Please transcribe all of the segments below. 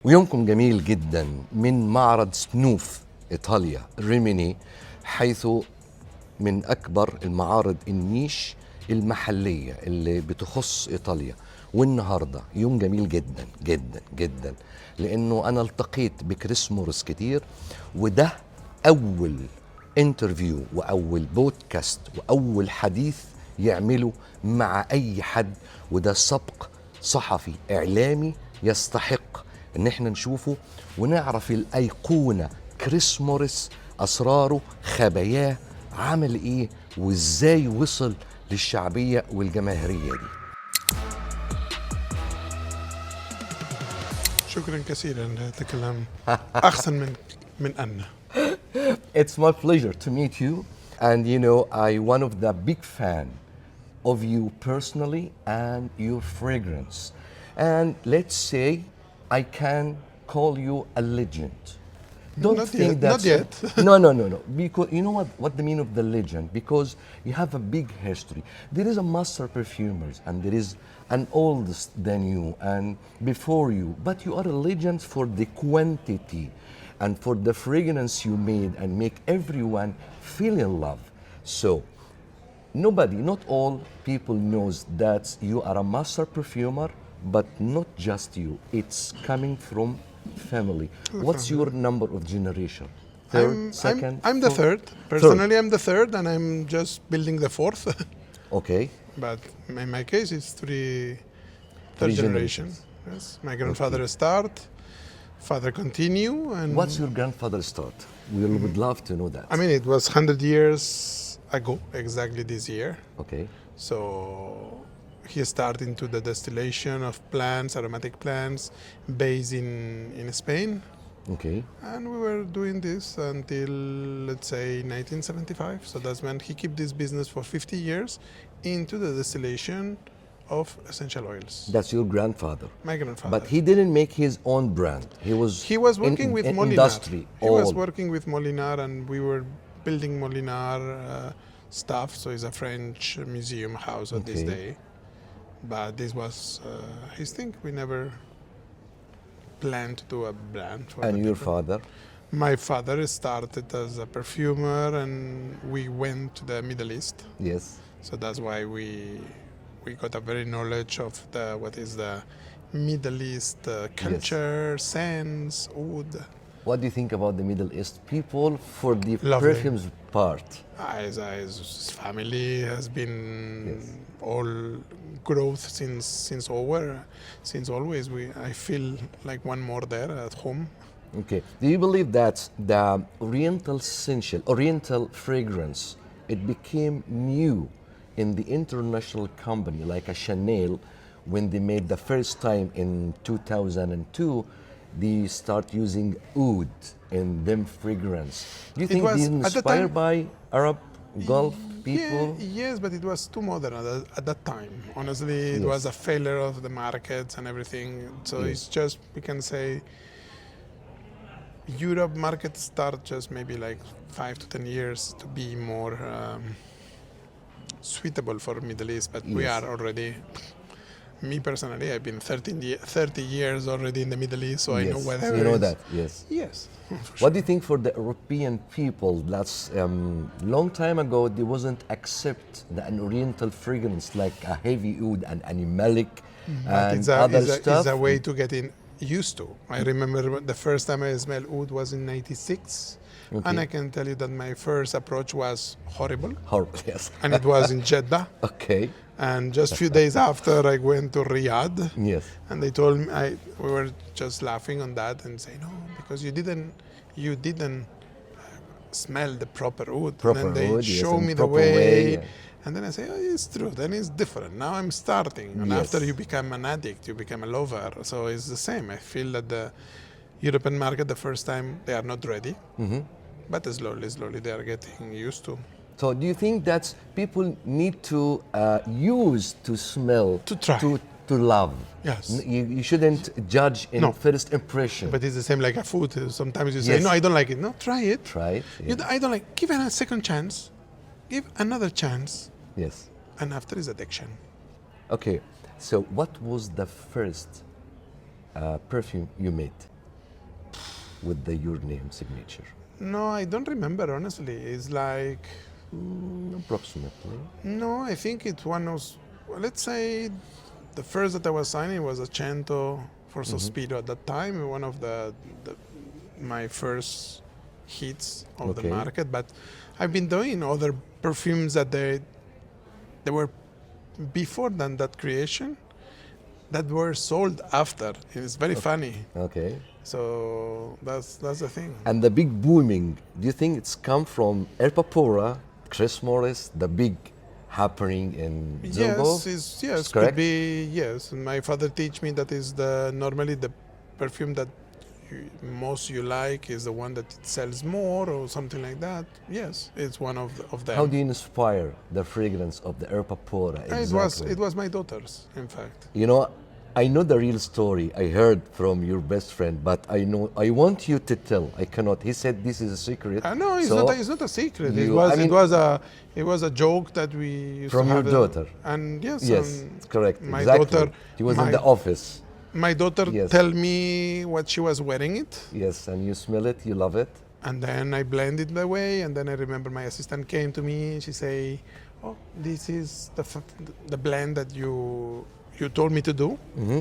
ويومكم جميل جدا من معرض سنوف إيطاليا ريميني، حيث من أكبر المعارض النيش المحلية اللي بتخص إيطاليا. والنهاردة يوم جميل جدا جدا جدا، لأنه أنا التقيت بكريس موريس كتير، وده أول انترفيو وأول بودكاست وأول حديث يعمله مع أي حد، وده سبق صحفي إعلامي يستحق ان احنا نشوفه ونعرف الايقونة كريس موريس، اسراره، خباياه، عمل ايه وازاي وصل للشعبية والجماهيرية دي. شكرا كثيرا، هذا كلام احسن من أنا. It's my pleasure to meet you, and you know I one of the big fan of you personally and your fragrance, and let's say I can call you a legend. Don't Not think yet, that's not yet. No. Because you know what the meaning of the legend? Because you have a big history. There is a master perfumers, and there is an oldest than you and before you. But you are a legend for the quantity and for the fragrance you made and make everyone feel in love. So not all people knows that you are a master perfumer, but not just you. It's coming from family. What's your number of generation? Third, second? I'm the fourth? third. Personally, I'm the third, and I'm just building the fourth. Okay. But in my case, it's Three third generation. generations. Yes, my grandfather start, father continue, and What's your grandfather start? We would love to know that. I mean, it was 100 years ago, exactly this year. Okay. So he started into the distillation of plants, aromatic plants, based in Spain. Okay. And we were doing this until, let's say, 1975. So that's when he kept this business for 50 years into the distillation of essential oils. That's your grandfather. My grandfather. But he didn't make his own brand. He was working with in Molinar. industry. He was working with Molinar, and we were building Molinar stuff. So it's a French museum house at this day. But this was his thing. We never planned to do a brand for And the your people. father? My father started as a perfumer, and we went to the Middle East. Yes. So that's why we got a very knowledge of what is the Middle East culture, scents, oud. What do you think about the Middle East people for the Lovely. perfumes part? His family has been all growth since always. I feel like one more there at home. Okay. Do you believe that the Oriental fragrance, it became new in the international company like a Chanel when they made the first time in 2002? They start using oud in them fragrance. Do you think was, these at the inspired time- by Arab Gulf people? Yes, but it was too modern at that time. Honestly, it was a failure of the markets and everything. So it's just, we can say, Europe market start just maybe like 5 to 10 years to be more suitable for Middle East. But we are already, me personally, I've been 30 years already in the Middle East, so I know whatever. You know is. that, yes. Yes. For sure. What do you think for the European people? That's long time ago they wasn't accept an Oriental fragrance like a heavy oud and animalic and other stuff. It's a way to get in used to. I remember the first time I smelled oud was in '96, and I can tell you that my first approach was horrible. Horrible, yes. And it was in Jeddah. Okay. And just a few days after, I went to Riyadh. Yes. And they told me, we were just laughing on that and saying, no, because you didn't smell the proper oud. And then they show me the way. And then I say, oh, it's true. Then it's different. Now I'm starting. And after you become an addict, you become a lover. So it's the same. I feel that the European market, the first time, they are not ready. But slowly, they are getting used to. So do you think that people need to use to smell To try. to love? Yes. You shouldn't judge in first impression. But it's the same like a food. Sometimes you say, Yes. no, I don't like it. No, try it. Try it. Yeah. I don't like. Give it a second chance. Give another chance. Yes. And after is addiction. Okay. So what was the first perfume you made with your name signature? No, I don't remember, honestly. It's like, Approximately. no, I think it's one of, let's say, the first that I was signing was a Cento for Sospiro at that time, one of my first hits of the Okay. market. But I've been doing other perfumes that they were before than that creation, that were sold after. It's very funny. Okay. So that's the thing. And the big booming, do you think it's come from Erpapora, Chris Morris, the big happening in Zilbo? Yes, could correct? be, yes. My father teach me that is normally the perfume that most you like is the one that it sells more or something like that. Yes, it's one of them. How do you inspire the fragrance of the Erpapora exactly? It was my daughter's, in fact. You know, I know the real story. I heard from your best friend, but I want you to tell. I cannot. He said this is a secret. No, it's not a secret. It was a joke that we used from to have. Your daughter. And Yes, and correct. My exactly. daughter. He was in the office. My daughter Yes. tell me what she was wearing it. Yes, and you smell it. You love it. And then I blend it the way, and then I remember my assistant came to me and she say, "Oh, this is the blend that you told me to do." Mm-hmm.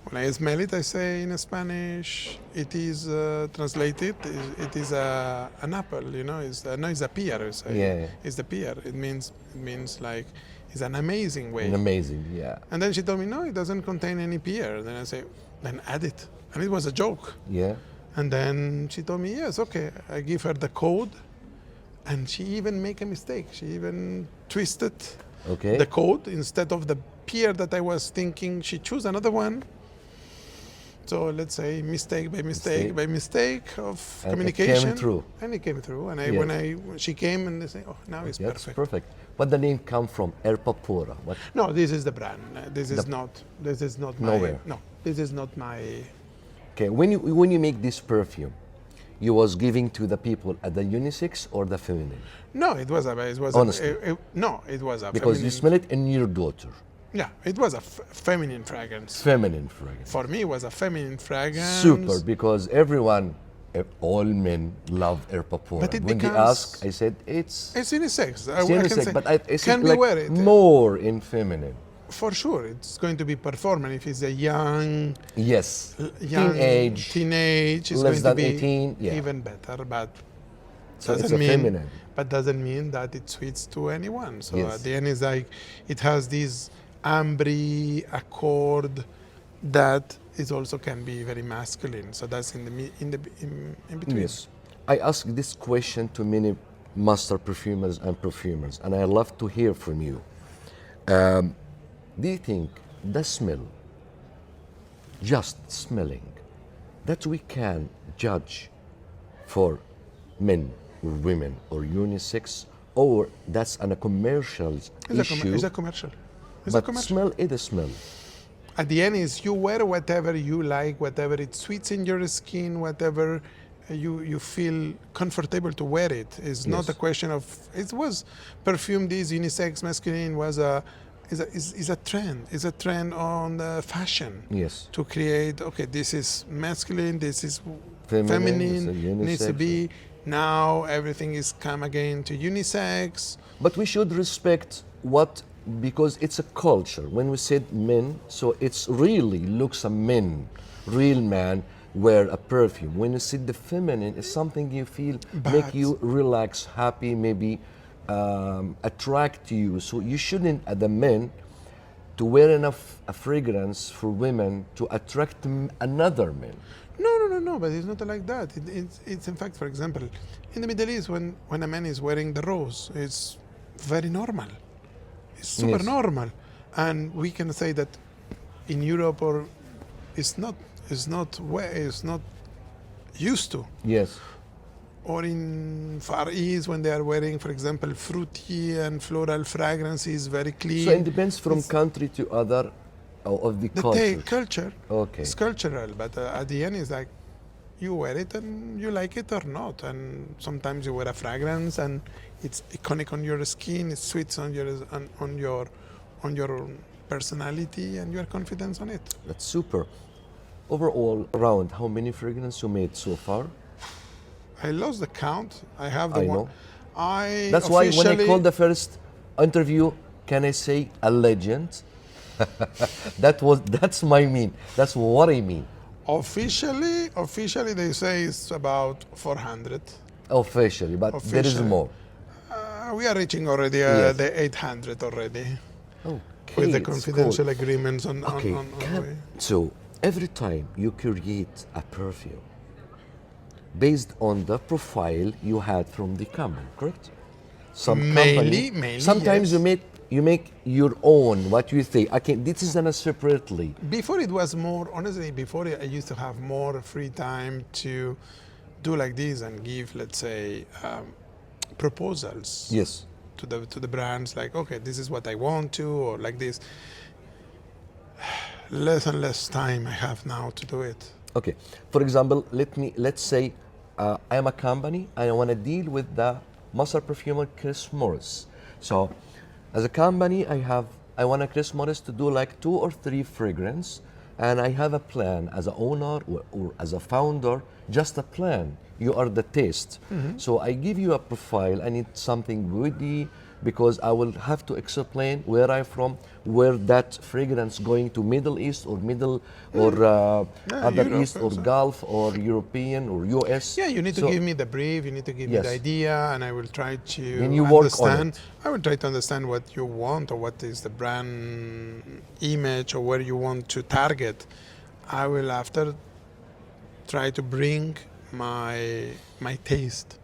When I smell it, I say in Spanish, it is translated. It is an apple, you know. It's a pear. It's the pear. It means like it's an amazing way. Amazing, yeah. And then she told me, no, it doesn't contain any pear. Then I say, then add it, and it was a joke. Yeah. And then she told me, yes, okay. I give her the code, and she even make a mistake. She even twisted the code. Instead of the pear that I was thinking, she chose another one. So let's say mistake by mistake of and communication. It came through. And it came through. And when she came and they say, oh, now it's perfect. It's perfect. What the name come from? Erpapora. What? No, this is the brand. This is not my. Nowhere. No, this is not my. Okay, when you make this perfume, you was giving to the people at the unisex or the feminine? No, it was honestly. It was a because feminine. You smell it in your daughter. Yeah, it was a feminine fragrance. Feminine fragrance. For me, it was a feminine fragrance. Super, because everyone, all men love Erpapora. But when they ask, I said it's unisex. Unisex, but I can like wear it more in feminine. For sure, it's going to be performant if it's a young. Yes. Teenage is less going than to be 18. Yeah. Even better, but so it's a feminine. But doesn't mean that it suits to anyone. So yes. At the end, it's like it has this ambre accord that is also can be very masculine. So that's in between. Yes, I ask this question to many master perfumers and perfumers, and I love to hear from you. Do you think the smell, just smelling, that we can judge for men or women or unisex, or that's a commercial issue? It's a commercial. But smell is a smell. At the end is you wear whatever you like, whatever it sweets in your skin, whatever you feel comfortable to wear it. It's not a question of, it was perfume, this unisex masculine is a trend. It's a trend on fashion. Yes. To create, okay, this is masculine, this is feminine, needs to be. Now everything is come again to unisex. But we should respect because it's a culture. When we said men, so it's really looks a men, real man wear a perfume. When you see the feminine, it's something you feel make you relax, happy, maybe attract you. So you shouldn't, as a man, to wear enough a fragrance for women to attract another man. No, but it's not like that. It's in fact, for example, in the Middle East, when a man is wearing the rose, it's very normal. It's super normal, and we can say that in Europe or it's not used to. Yes. Or in Far East when they are wearing, for example, fruity and floral fragrances, very clean. So it depends from country to other of the culture. Culture. Okay. It's cultural, but at the end it's like you wear it and you like it or not. And sometimes you wear a fragrance and it's iconic on your skin. It sweets on your personality and your confidence on it. That's super. overall, around how many fragrances you made so far? I lost the count. I have the I one. know. I That's why when I officially- called the first interview, can I say a legend? That's my mean. That's what I mean. Officially, they say it's about 400. Officially, but there is Officially. more. We are reaching already Yes. the 800 already Okay, with the it's confidential cool. agreements Okay, on so every time you create a perfume based on the profile you had from the company, correct? Mainly, sometimes yes. you make your own. What you think? Okay, this is done separately. Before it was more, honestly, before I used to have more free time to do like this and give, let's say, proposals Yes. to the brands, like, okay, this is what I want to, or like this. Less and less time I have now to do it. Okay. For example, let's say I am a company and I want to deal with the master perfumer Chris Morris. So, as a company, I want a Chris Morris to do like 2 or 3 fragrance, and I have a plan as an owner or as a founder, just a plan. You are the taste. So I give you a profile. I need something woody because I will have to explain where I'm from, where that fragrance going to Middle East or other Europe East or also. Gulf or European or US. Yeah, you need to So- give me the brief, you need to give me Yes. the idea, and I will try to Then you work on understand. it. I will try to understand what you want or what is the brand image or where you want to target. I will after try to bring my taste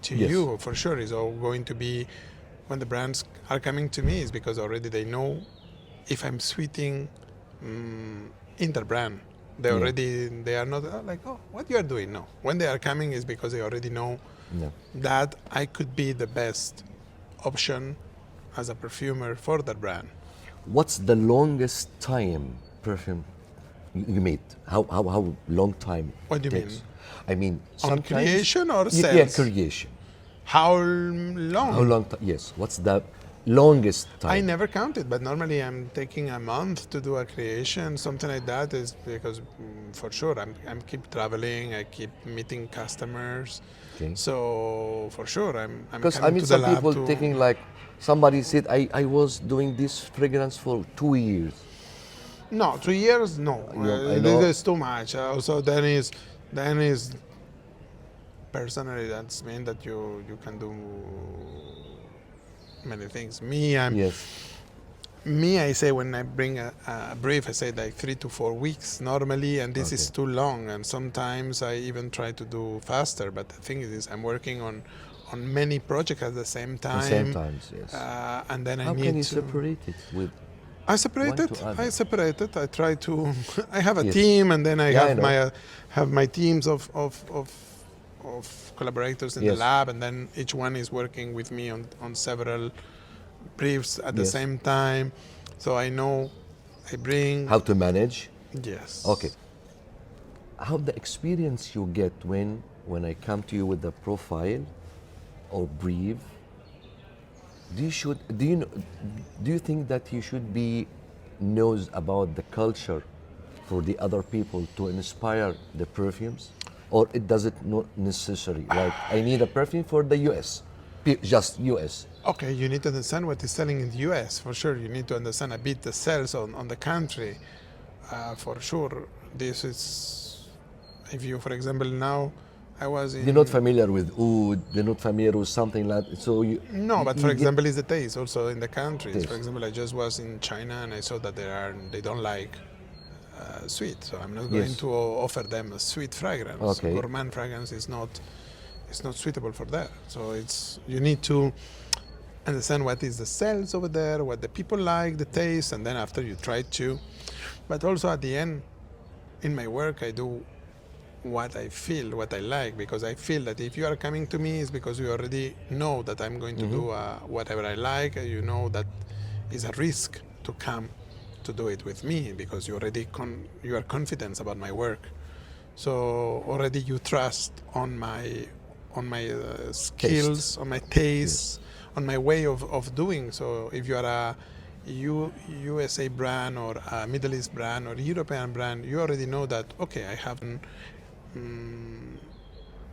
to Yes. you for sure. Is all going to be when the brands are coming to me is because already they know if I'm sweeting interbrand. They are not like, oh, what you are doing. No, when they are coming is because they already know No. that I could be the best option as a perfumer for that brand. What's the longest time perfume you made? How long time? What do you takes? mean? I mean, On sometimes creation or Yeah, sales? creation. How long? How long time? Yes. What's the longest time? I never counted, but normally I'm taking a month to do a creation, something like that. Is because for sure I'm keep traveling, I keep meeting customers. Okay. So for sure I'm Because I coming mean, to the some lab people to, thinking like somebody said I was doing this fragrance for 2 years. No, 3 years, no. I know. This is too much. Also, then is personally that's mean that you can do many things. Yes. Me, I say when I bring a brief, I say like 3 to 4 weeks normally, and this is Okay. too long. And sometimes I even try to do faster. But the thing is, I'm working on many projects at the same time. The same times, yes. And then How I need can you to separate it with? I separate one it. to other? I separate it. I try to. I have a Yes. team, and then I Yeah, I have know. my teams of collaborators in the Yes. lab, and then each one is working with me on several briefs at the Yes. same time. So I know I bring. How to manage? Yes. Okay. How the experience you get when I come to you with the profile or brief? Do you think that you should be knows about the culture for the other people to inspire the perfumes, or it doesn't not necessary? Like I need a perfume for the U.S., just U.S. Okay, you need to understand what is selling in the U.S. for sure. You need to understand a bit the sales on the country, for sure. This is if you, for example, now I was in. They're not familiar with oud. They're not familiar with something like so. No, but you for get- example, is the taste also in the countries. Taste. For example, I just was in China and I saw that they don't like sweet, so I'm not going Yes. to offer them a sweet fragrance. Okay. Gourmand fragrance is not suitable for that. So you need to understand what is the sales over there, what the people like, the taste, and then after you try to. But also at the end, in my work, I do what I feel, what I like, because I feel that if you are coming to me, it's because you already know that I'm going to do whatever I like. You know that is a risk to come to do it with me because you already you are confident about my work. So already you trust on my skills, on my taste, on my way of doing. So if you are USA brand or a Middle East brand or European brand, you already know that, okay, I have,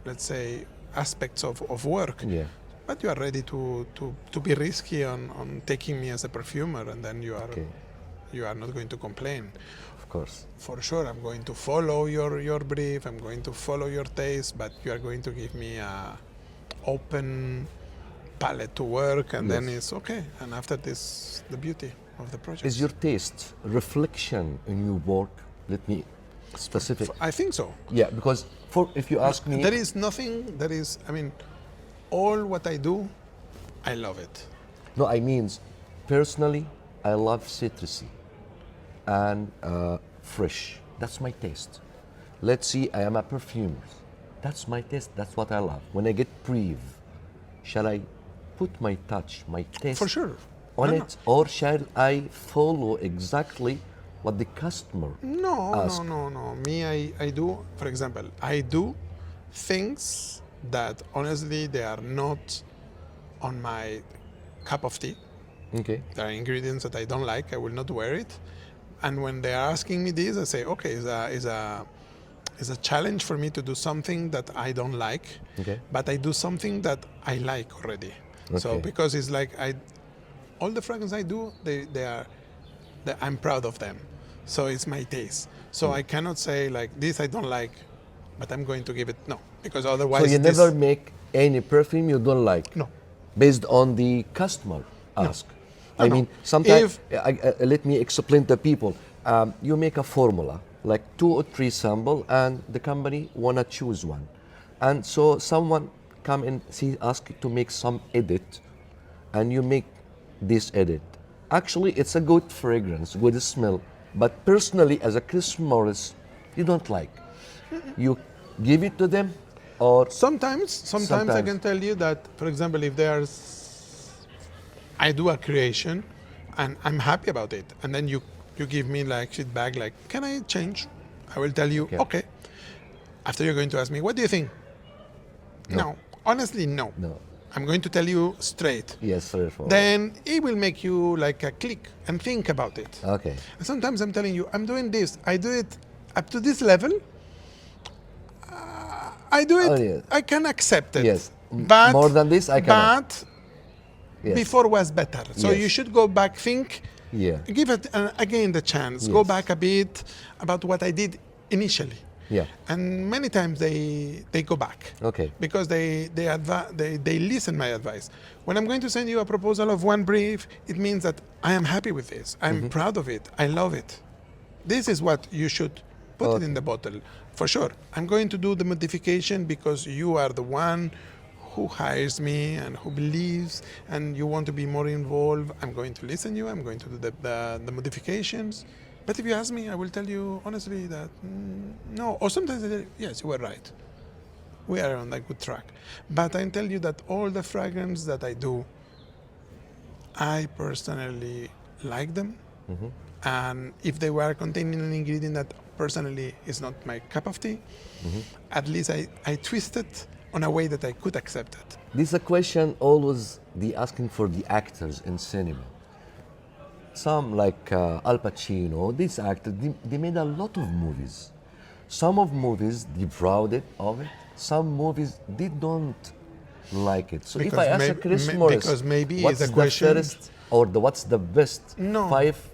let's say, aspects of work. Yeah. But you are ready to be risky on taking me as a perfumer, and then you are not going to complain. Of course. For sure, I'm going to follow your brief, I'm going to follow your taste, but you are going to give me a open palette to work, and then it's okay. And after this, the beauty of the project. Is your taste reflection in your work? Let me specific. I think so. Yeah, because if you ask me, there is nothing. All what I do, I love it. No, I mean, personally, I love citrusy and fresh. That's my taste. Let's see, I am a perfumer. That's my taste. That's what I love. When I get brief, shall I put my touch, my taste For sure. on it, or shall I follow exactly what the customer asks? No. Me, I do, for example, I do things that honestly they are not on my cup of tea. Okay. There are ingredients that I don't like. I will not wear it. And when they are asking me this, I say, okay, it's a challenge for me to do something that I don't like, Okay. but I do something that I like already. So Okay. because it's like all the fragrances I do, I'm proud of them. So it's my taste. So I cannot say like this I don't like, but I'm going to give it no, because otherwise. So you never make any perfume you don't like? No. Based on the customer ask? No, I no. mean, sometimes, let me explain to people. You make a formula, like 2 or 3 sample, and the company want to choose one. And so someone come and ask you to make some edit, and you make this edit. Actually, it's a good fragrance, good smell, but personally, as a Chris Morris, you don't like. You give it to them, or Sometimes I can tell you that, for example, if I do a creation and I'm happy about it, and then you give me like feedback like, can I change? I will tell you, okay. After you're going to ask me, what do you think? No. Honestly, no. I'm going to tell you straight. Yes, straightforward. Then it will make you like a click and think about it. Okay. And sometimes I'm telling you, I'm doing this. I do it up to this level. I do it. Oh, yeah. I can accept it. Yes. But More than this, I cannot. But Yes. before was better. So Yes. you should go back, think, Yeah. give it again the chance. Go Yes. back a bit about what I did initially. Yeah. And many times they go back. Okay. Because they listen my advice. When I'm going to send you a proposal of one brief, it means that I am happy with this. I'm proud of it. I love it. This is what you should put it in the bottle. For sure. I'm going to do the modification because you are the one who hires me and who believes, and you want to be more involved. I'm going to listen to you. I'm going to do the modifications. But if you ask me, I will tell you honestly that no. Or sometimes I tell you, yes, you were right. We are on a good track. But I tell you that all the fragrances that I do, I personally like them. And if they were containing an ingredient that personally is not my cup of tea, at least I twist it on a way that I could accept it. This is a question always asking for the actors in cinema. Some like Al Pacino, these actors, they made a lot of movies. Some of movies, they proud of it. Some movies, they don't like it. So Because if I ask a Chris Morris, because maybe what's it's a the question. first or what's the best No. 5?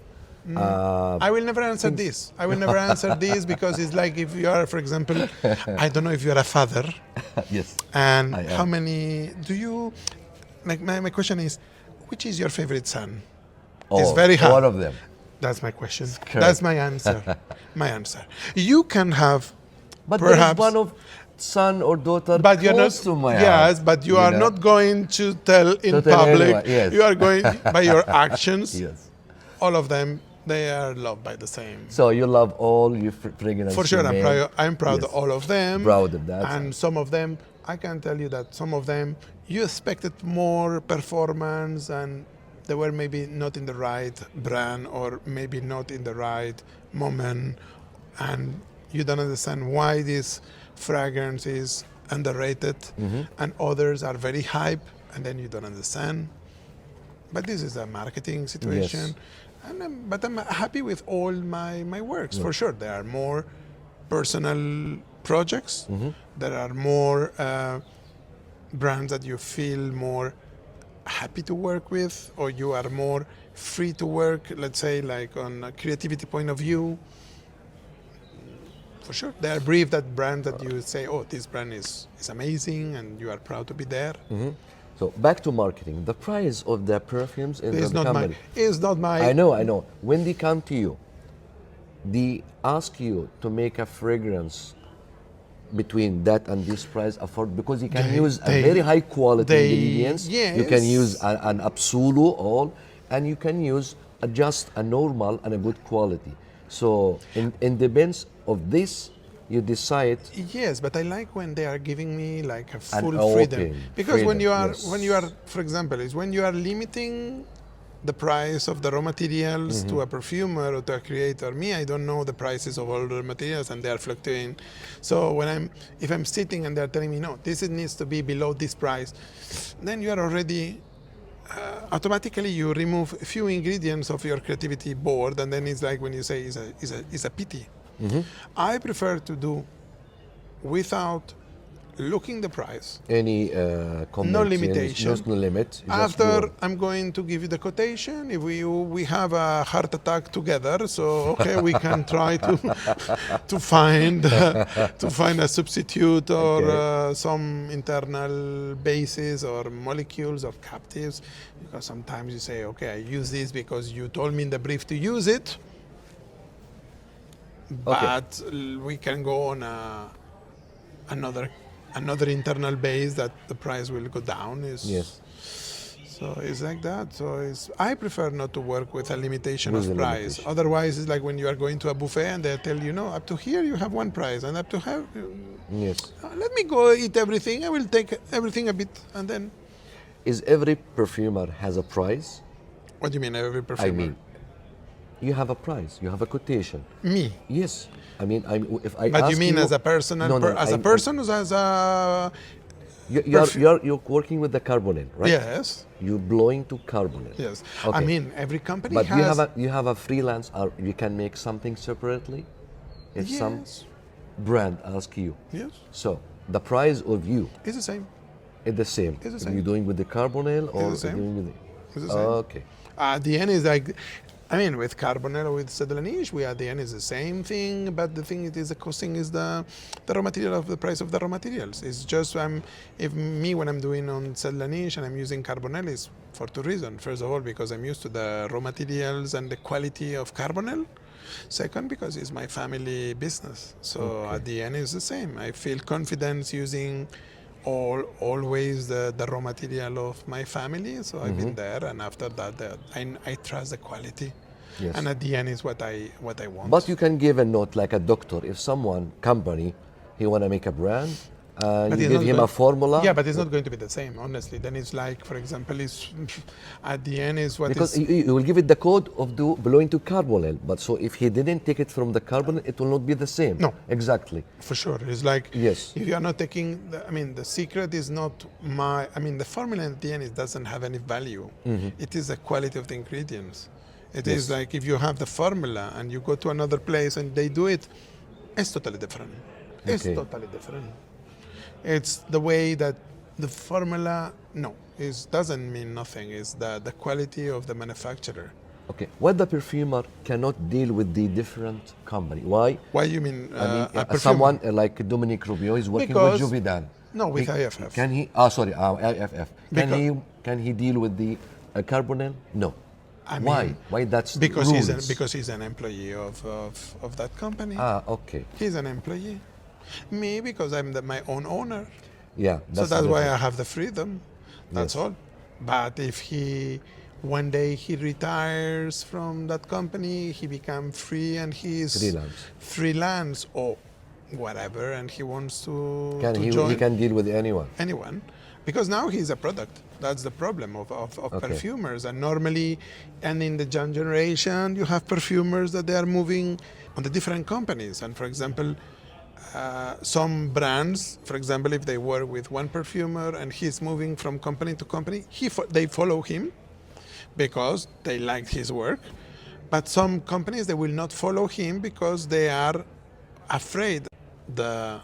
I will never answer this. I will never answer this because it's like if you are, for example, I don't know if you are a father. Yes. And I how am. many do you, like my question is, which is your favorite son? Oh, It's very hard. All of them. That's my question. correct. That's my answer. My answer. You can have, But there is perhaps, one of son or daughter but you're not. close to my Yes, heart, but you are know? not going to tell in tell public. anyone, yes. You are going by your actions. Yes. All of them, they are loved by the same. So you love all your fragrances. For sure, I'm proud Yes. of all of them. Proud of that. And some of them, I can tell you that some of them, you expected more performance and they were maybe not in the right brand or maybe not in the right moment. And you don't understand why this fragrance is underrated and others are very hype and then you don't understand. But this is a marketing situation. Yes. And but I'm happy with all my works, for sure. There are more personal projects. There are more brands that you feel more happy to work with, or you are more free to work, let's say, like on a creativity point of view. For sure. There are brief that brands that you say, oh, this brand is amazing, and you are proud to be there. So back to marketing. The price of the perfumes is the company. It's not my. I know. When they come to you, they ask you to make a fragrance between that and this price afford, because you can use a very high quality ingredients. Yes. You can use an absolute all, and you can use just a normal and a good quality. So in depends of this, you decide. Yes, but I like when they are giving me like a full open freedom. Because when freedom, you are, for example, is when you are limiting the price of the raw materials to a perfumer or to a creator. Me, I don't know the prices of all the materials, and they are fluctuating. So if I'm sitting and they're telling me, no, this needs to be below this price, then you are already automatically you remove a few ingredients of your creativity board, and then it's like when you say it's a pity. I prefer to do without looking the price. Any comment? No limitation. Just no limit. After I'm going to give you the quotation. If we have a heart attack together, so okay, we can try to find a substitute or some internal bases or molecules or captives, because sometimes you say, okay, I use this because you told me in the brief to use it, but we can go on another internal base that the price will go down. So it's like that. So I prefer not to work with a limitation of price. Otherwise, it's like when you are going to a buffet and they tell you, no, up to here you have one price, and up to here, let me go eat everything. I will take everything a bit, and then. Is every perfumer has a price? What do you mean, every perfumer? I mean, you have a price. You have a quotation. Me? Yes. I mean, if I. But ask you mean as a personal? As a person, or as a? You're working with the carbonyl, right? Yes. You're blowing to carbonyl. Yes. Okay. I mean, every company but has. But you have a freelance, or you can make something separately. If some brand asks you. Yes. So the price of you. Is the same. It's the same. It's the same. You're doing with the carbonyl, or it's the same. doing with It's the same. Okay. At the end is like, I mean, with carbonyl or with sedlanish, at the end is the same thing, but the thing is the costing is the raw material of the price of the raw materials. It's just when I'm doing on sedlanish and I'm using carbonyl, is for two reasons. First of all, because I'm used to the raw materials and the quality of carbonyl. Second, because it's my family business. So at the end it's the same. I feel confidence using always the raw material of my family. So I've been there, and after that, I trust the quality. Yes. And at the end is what I want. But you can give a note like a doctor. If someone company, he want to make a brand, you give him a formula. Yeah, but it's not going to be the same, honestly. Then it's like, for example, at the end is what because you will give it the code of belonging to carbonyl. But so if he didn't take it from the carbonyl, it will not be the same. No. Exactly. For sure. It's like, yes. If you are not taking, the secret is not the formula at the end, it doesn't have any value. It is the quality of the ingredients. It is like if you have the formula and you go to another place and they do it, it's totally different. It's totally different. It's the way that the formula, doesn't mean nothing. It's the quality of the manufacturer. Okay. Why the perfumer cannot deal with the different company? Why? Why you mean? Someone like Dominic Rubio is working with Juvidan. No, with IFF. Can he? IFF. Can he deal with the carbonyl? No. Why? Why that's because rules? because he's an employee of that company. Okay. He's an employee. Me, because I'm my own owner. Yeah. That's why I have the freedom. That's all. But if one day he retires from that company, he becomes free and he is freelance or whatever, and he wants to join. He can deal with anyone. Anyone. Because now he's a product. That's the problem of perfumers. And normally, and in the young generation, you have perfumers that they are moving on the different companies. And for example, some brands, for example, if they work with one perfumer and he's moving from company to company, they follow him. because they liked his work. But some companies, they will not follow him because they are afraid the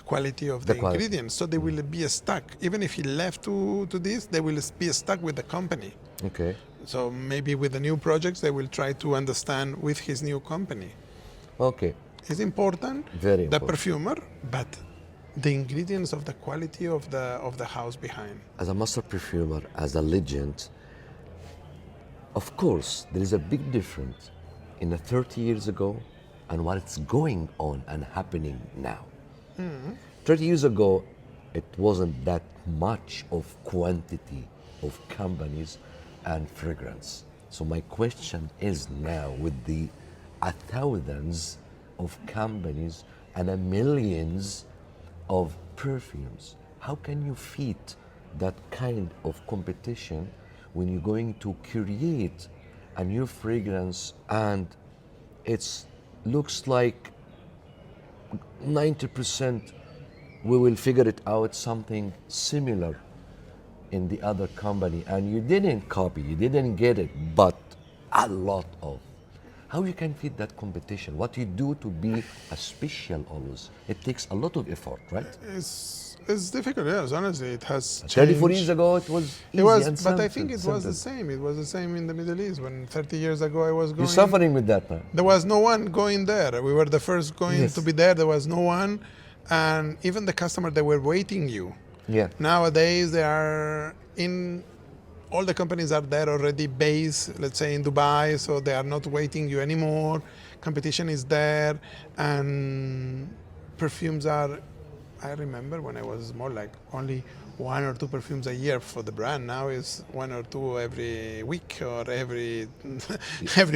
quality of the ingredients. So they will be stuck. Even if he left to this, they will be stuck with the company. Okay. So maybe with the new projects, they will try to understand with his new company. Okay. It's important, Very the important. perfumer, but the ingredients of the quality of the house behind. As a master perfumer, as a legend, of course, there is a big difference in the 30 years ago and what's going on and happening now. 30 years ago, it wasn't that much of quantity of companies and fragrance. So my question is now, with the thousands of companies and millions of perfumes, how can you feed that kind of competition when you're going to create a new fragrance and it looks like 90% we will figure it out something similar in the other company, and you didn't copy, you didn't get it, but a lot of. How you can feed that competition? What you do to be a special always? It takes a lot of effort, right? It's difficult, yes, honestly. It has changed. 34 years ago it was easy and but I simple, think it was the same. It was the same in the Middle East. When 30 years ago I was going... You're suffering with that, man. There was no one going there. We were the first going to be there. There was no one. And even the customer, they were waiting you. Yeah. Nowadays, they are in... All the companies are there already based, let's say in Dubai, so they are not waiting you anymore. Competition is there. And perfumes are... I remember when I was more like only 1 or 2 perfumes a year for the brand. Now it's 1 or 2 every week or every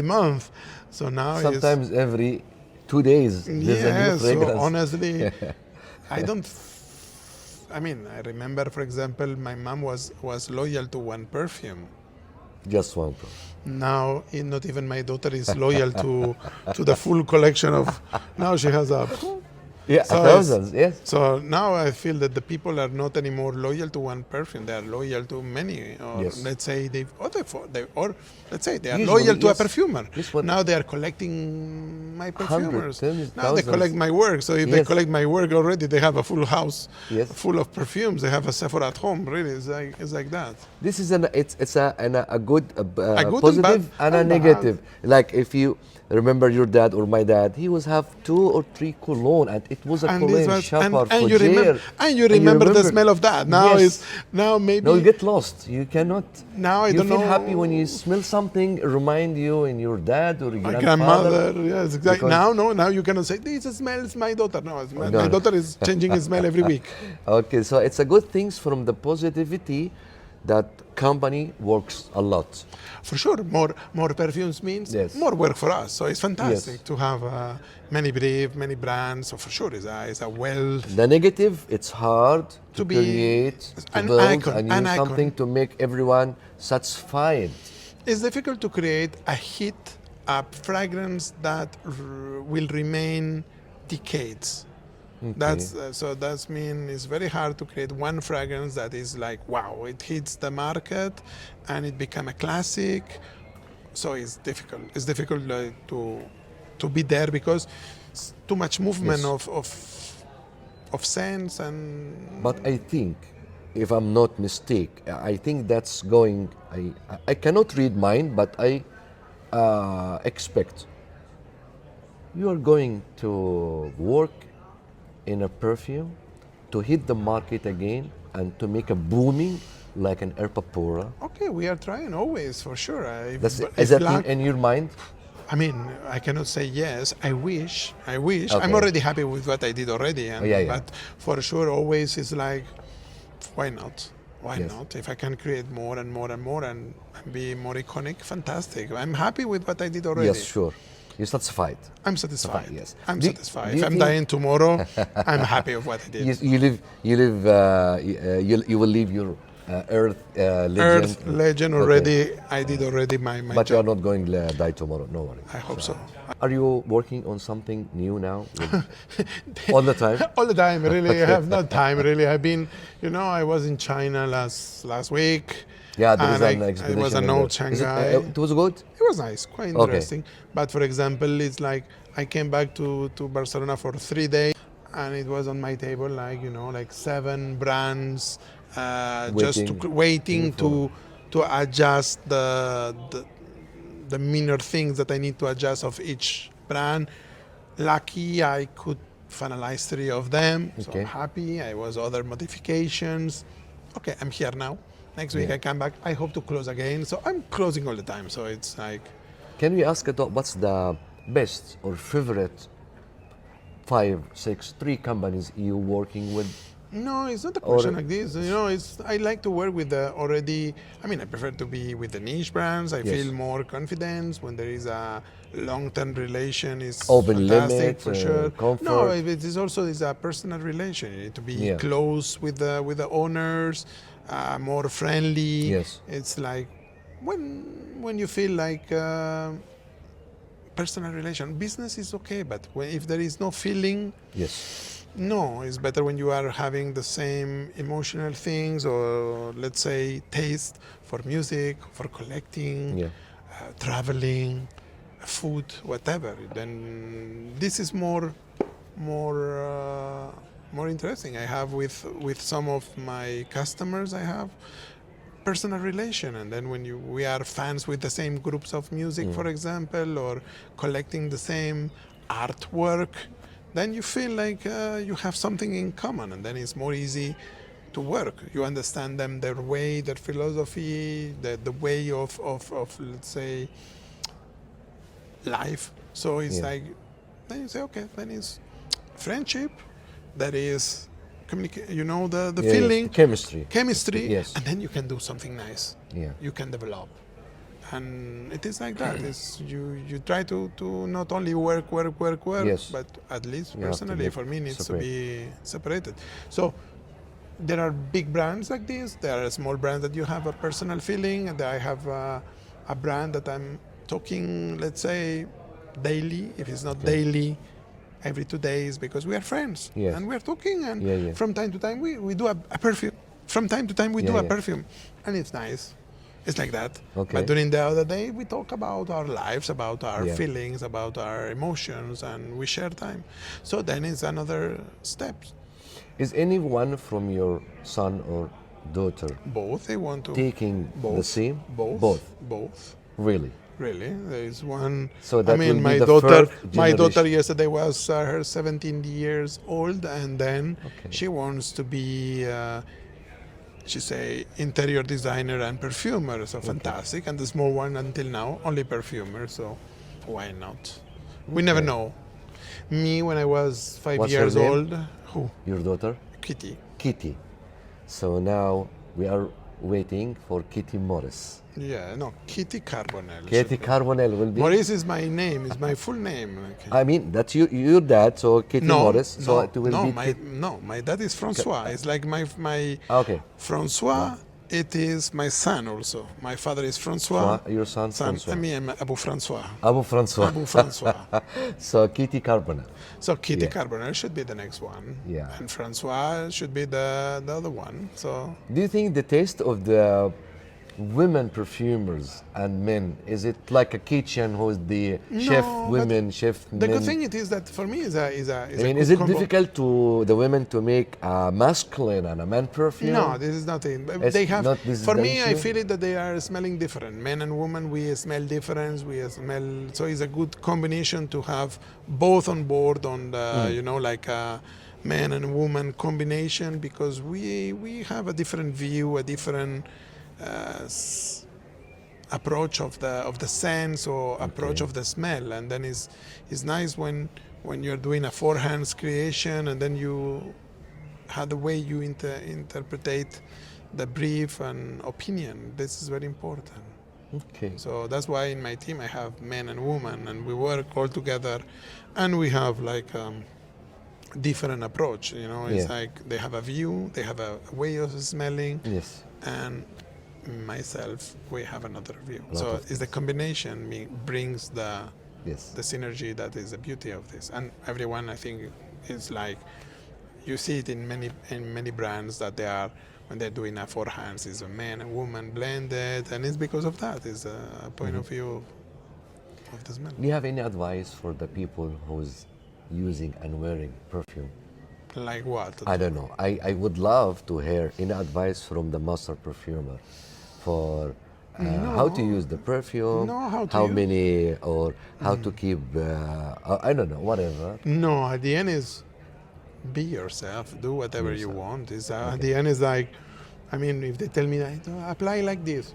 month. So now sometimes every 2 days there's a new fragrance. So honestly, I remember, for example, my mom was loyal to one perfume. Just one perfume. Now, not even my daughter is loyal to the full collection of. Now she has a. Yeah, So thousands, yes. So now I feel that the people are not anymore loyal to one perfume; they are loyal to many. Or Yes. let's say they are Usually, loyal to a yes. perfumer. This one- Now they are collecting my perfumers. tens, Now they thousands. collect my work. So if they Yes. collect my work already, they have a full house Yes. full of perfumes. They have a Sephora at home. Really, it's like that. This is a good, good positive and and a bad. negative. Like if you remember your dad or my dad, he was have 2 or 3 cologne, and it was a And cologne this was, shopper for and you remember, year. and you remember the smell of that. Now Yes. maybe No, you get lost. You cannot. Now I you don't feel know. happy when you smell something remind you in your dad or your my grandfather. grandmother, yes, exactly. Because- Now you cannot say this smells my daughter. No, my No. daughter is changing his smell every week. Okay, so it's a good things from the positivity that company works a lot. For sure, more perfumes means Yes. more work for us. So it's fantastic Yes. to have many brief, many brands. So for sure, it's a wealth. The negative, it's hard to be create, to an build, icon, and an use icon. something to make everyone satisfied. It's difficult to create a fragrance that will remain decades. That's mean it's very hard to create one fragrance that is like wow, it hits the market and it become a classic. So it's difficult. It's difficult to be there because it's too much movement Yes. of scents and. But I think, if I'm not mistaken, I think that's going. I cannot read mind, but I expect you are going to work in a perfume to hit the market again and to make a booming like an Erpapora. Okay, we are trying always for sure. Is that in your mind? I mean, I cannot say yes. I wish. Okay. I'm already happy with what I did already. But for sure, always is like, why not? Why Yes. not? If I can create more and more and more and be more iconic, fantastic. I'm happy with what I did already. Yes, sure. You're satisfied. I'm satisfied. Yes. I'm Do- satisfied. do If you I'm think- dying tomorrow, I'm happy with what I did. You will leave your Earth legend. Earth legend Okay. already. I did already my But you are job. not going to die tomorrow. No worry. I hope so. Are you working on something new now? All the time? All the time, really. I have no time, really. I've been, I was in China last week. Yeah, there is And an expedition. it was an in old there. Is Shanghai. it was good? It was nice, quite interesting. But for example, it's like I came back to Barcelona for 3 days, and it was on my table like, you know, like 7 brands, waiting to adjust the minor things that I need to adjust of each brand. Lucky I could finalize 3 of them, so I'm happy. I was other modifications. Okay, I'm here now. Next week I come back. I hope to close again. So I'm closing all the time. So it's like. Can we ask what's the best or favorite 5, 6, 3 companies you working with? No, it's not a question like this. You know, I like to work with the already. I mean, I prefer to be with the niche brands. I feel more confidence when there is a long-term relation. Is open fantastic limit, for sure. comfort. No, it is also a personal relation. You need to be close with the owners, more friendly. Yes, it's like when you feel like. Personal relation, business is okay, but if there is no feeling, no, it's better when you are having the same emotional things, or let's say taste for music, for collecting, traveling, food, whatever. Then this is more interesting. I have with some of my customers, I have personal relation, and then when we are fans with the same groups of music, for example, or collecting the same artwork, then you feel like you have something in common, and then it's more easy to work. You understand them, their way, their philosophy, the way of let's say life. So it's like, then you say, okay, then it's friendship, that is you know, the feeling, chemistry, and then you can do something nice. You can develop, and it is like that. It's you try to not only work, but at least personally for me it needs to be separated. So there are big brands like this. There are small brands that you have a personal feeling, and I have a brand that I'm talking, let's say, daily. If it's not daily, every 2 days, because we are friends and we are talking, and from time to time we do a perfume. From time to time we do a perfume, and it's nice. It's like that. But during the other day we talk about our lives, about our feelings, about our emotions, and we share time. So then it's another step. Is anyone from your son or daughter both they want to taking the same? Both. Really? Really, there is one. So that I mean, will my be the daughter. first My daughter generation. yesterday was her 17 years old, and then she wants to be. She say interior designer and perfumer. So fantastic. And the small one until now only perfumer. So why not? We never know. Me when I was 5 What's years her name? old. Who? Your daughter? Kitty. Kitty. So now we are waiting for Kitty Morris. Yeah, no, Kitty Carbonell. Kitty Carbonell will be. Morice is my name. Is my full name. Okay. I mean, that's your dad, so Kitty Morris. So it will be. My dad is Francois. It's like my Okay. Francois. It is my son also. My father is Francois. Your son Francois. I mean, Abu Francois. Abu Francois. Abu Francois. So Kitty Carbonell. So Kitty Carbonell should be the next one. Yeah. And Francois should be the other one. So. Do you think the taste of the women perfumers and men, is it like a kitchen who's the chef women, chef men? The good thing it is that for me is a I mean, is it difficult to the women to make a masculine and a man perfume? No, this is nothing. They have. For me, I feel it that they are smelling different. Men and women, we smell different. We smell. So it's a good combination to have both on board on the you know, like a man and woman combination, because we have a different view, a different approach of the sense or approach of the smell, and then it's nice when you're doing a four hands creation, and then you have the way you interpret the brief and opinion. This is very important. Okay. So that's why in my team I have men and women, and we work all together, and we have like different approach. You know, it's like they have a view, they have a way of smelling. Yes. And myself, we have another view. So it's the combination brings the synergy that is the beauty of this. And everyone, I think, is like, you see it in many brands that they are, when they're doing a four hands, is a man and woman blended, and it's because of that. It's a point of view of the smell. Do you have any advice for the people who's using and wearing perfume? Like what? I don't know. I would love to hear any advice from the master perfumer for how to use the perfume, how many, or how to keep, I don't know, whatever. No, at the end is be yourself, do whatever you want. Is At the end is like, I mean, if they tell me, apply like this,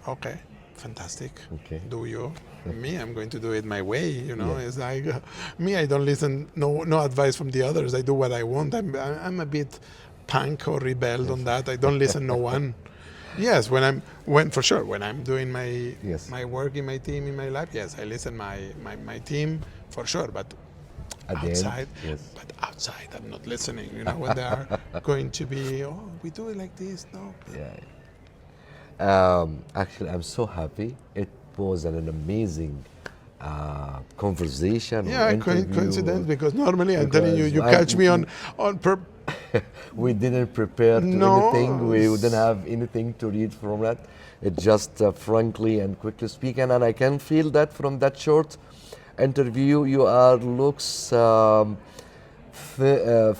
okay, fantastic. Okay. Do you? Me, I'm going to do it my way. You know, it's like me. I don't listen. No advice from the others. I do what I want. I'm a bit punk or rebelled on that. I don't listen no one. Yes, when I'm doing my work in my team in my life, yes, I listen my team for sure. But outside, I'm not listening. You know, when they are going to be, we do it like this. No. Yeah. Actually, I'm so happy. It was an amazing conversation. Yeah, coincidence, because normally I'm telling you, you catch me on we didn't prepare anything. We didn't have anything to read from that. It just frankly and quickly speaking, and I can feel that from that short interview, you looks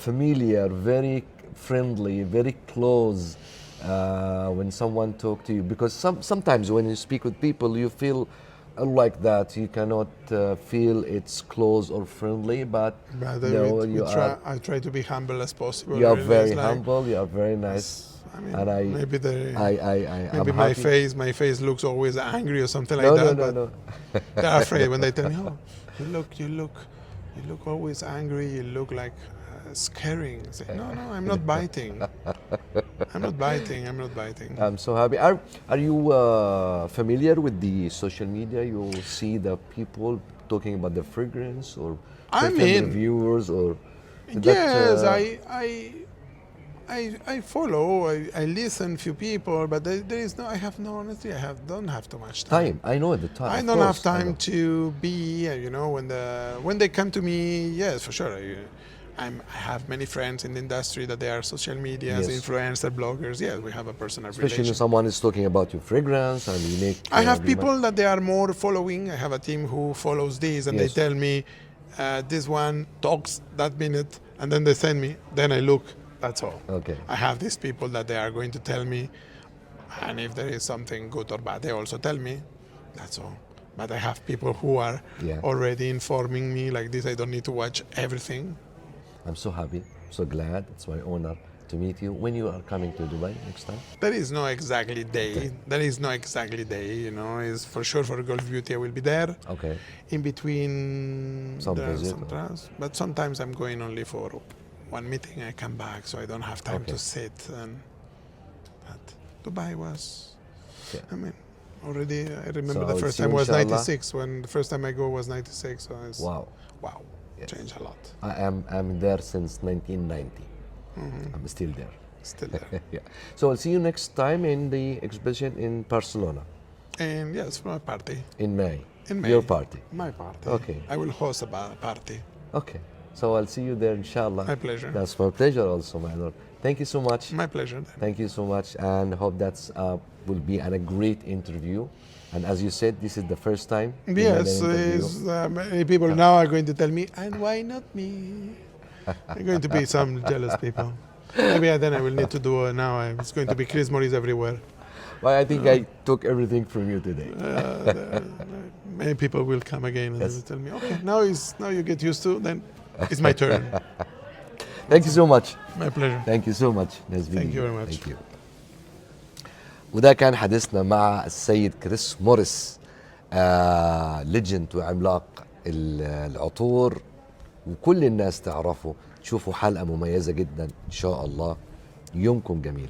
familiar, very friendly, very close when someone talks to you. Because sometimes when you speak with people, you feel like that. You cannot feel it's close or friendly, but I try to be humble as possible. You are very humble. You are very nice. I mean, and maybe my face looks always angry or something like that. No. They're afraid when they tell me, you look always angry. You look like scaring. I say, no, I'm not biting. I'm not biting. I'm so happy. Are you familiar with the social media? You see the people talking about the fragrance or reviewers or? Yes, I follow. I listen few people, but there is no. I have no honestly. Don't have too much time. I know the time. I don't have time to be. You know, when they come to me, yes, for sure. I have many friends in the industry that they are social media, influencer, bloggers. Yes, we have a personal Especially relation. if someone is talking about your fragrance and unique. I have people that they are more following. I have a team who follows these, and they tell me, this one talks that minute, and then they send me. Then I look. That's all. Okay. I have these people that they are going to tell me, and if there is something good or bad, they also tell me. That's all. But I have people who are already informing me like this. I don't need to watch everything. I'm so happy, so glad. It's my honor to meet you. When you are coming to Dubai next time? There is no exactly day. There is no exactly day, you know. Is for sure for Gulf Beauty I will be there. Okay. In between some visit. But sometimes I'm going only for one meeting. I come back, so I don't have time to sit. But Dubai was, I mean, already I remember the first time was 96. When the first time I go was 96. So it's, wow. Yes. Changed a lot. I'm there since 1990. I'm still there. Yeah. So I'll see you next time in the exhibition in Barcelona. And yes, for my party. In May. May. Your party. My party. Okay. I will host a party. Okay. So I'll see you there, inshallah. My pleasure. That's my pleasure also, my lord. Thank you so much. My pleasure. Thank you so much, and hope that's will be a great interview. And as you said, this is the first time. Yes, many people now are going to tell me, and why not me? There are going to be some jealous people. Maybe then I will need to do now. It's going to be Chris Moriz everywhere. Well, I think I took everything from you today. Many people will come again and they will tell me, okay, now you get used to, then it's my turn. Thank you so much. My pleasure. Thank you so much. Nice Thank you very much. Thank you. وده كان حديثنا مع السيد كريس موريس، ليجند وعملاق العطور، وكل الناس تعرفه. تشوفوا حلقة مميزة جدا إن شاء الله. يومكم جميل.